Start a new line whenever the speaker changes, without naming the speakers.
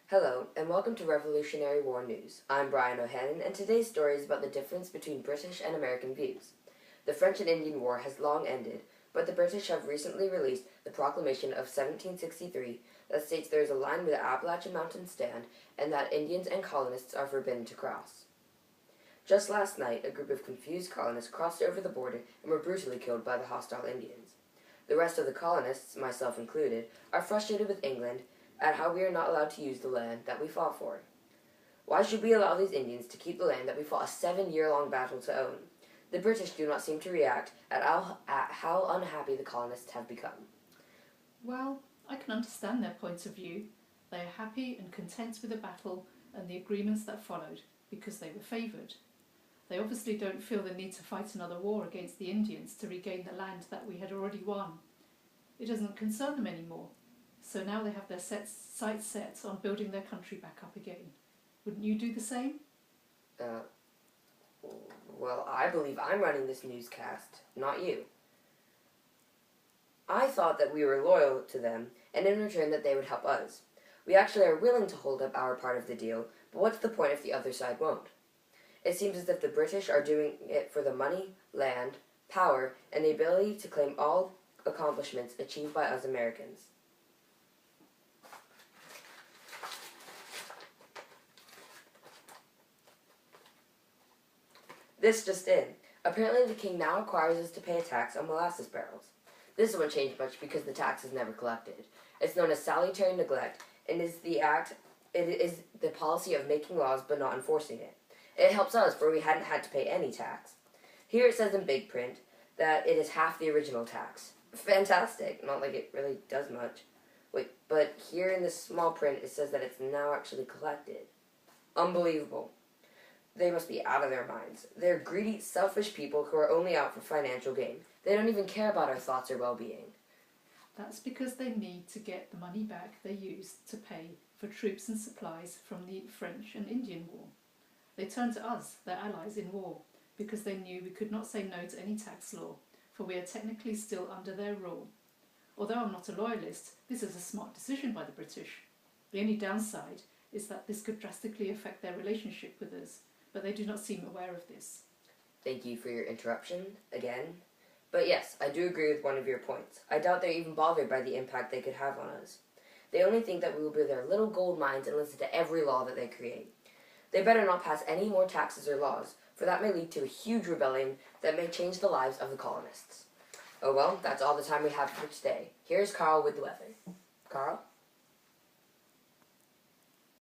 Hello, and welcome to Revolutionary War News. I'm Brian O'Hannon, and today's story is about the difference between British and American views. The French and Indian War has long ended, but the British have recently released the Proclamation of 1763 that states there is a line where the Appalachian Mountains stand and that Indians and colonists are forbidden to cross. Just last night, a group of confused colonists crossed over the border and were brutally killed by the hostile Indians. The rest of the colonists, myself included, are frustrated with England at how we are not allowed to use the land that we fought for. Why should we allow these Indians to keep the land that we fought a 7-year-long battle to own? The British do not seem to react at how unhappy the colonists have become.
Well, I can understand their point of view. They are happy and content with the battle and the agreements that followed because they were favoured. They obviously don't feel the need to fight another war against the Indians to regain the land that we had already won. It doesn't concern them anymore, so now they have their sights set on building their country back up again. Wouldn't you do the same?
Well, I believe I'm running this newscast, not you. I thought that we were loyal to them, and in return that they would help us. We actually are willing to hold up our part of the deal, but what's the point if the other side won't? It seems as if the British are doing it for the money, land, power, and the ability to claim all accomplishments achieved by us Americans. This just in. Apparently the king now requires us to pay a tax on molasses barrels. This won't change much because the tax is never collected. It's known as salutary neglect and it is the policy of making laws but not enforcing it. It helps us, for we hadn't had to pay any tax. Here it says in big print that it is half the original tax. Fantastic. Not like it really does much. Wait, but here in this small print it says that it's now actually collected. Unbelievable. They must be out of their minds. They're greedy, selfish people who are only out for financial gain. They don't even care about our thoughts or well-being.
That's because they need to get the money back they used to pay for troops and supplies from the French and Indian War. They turned to us, their allies in war, because they knew we could not say no to any tax law, for we are technically still under their rule. Although I'm not a loyalist, this is a smart decision by the British. The only downside is that this could drastically affect their relationship with us, but they do not seem aware of this.
Thank you for your interruption, again. But yes, I do agree with one of your points. I doubt they're even bothered by the impact they could have on us. They only think that we will be their little gold mines and listen to every law that they create. They better not pass any more taxes or laws, for that may lead to a huge rebellion that may change the lives of the colonists. Oh well, that's all the time we have for today. Here's Carl with the weather. Carl?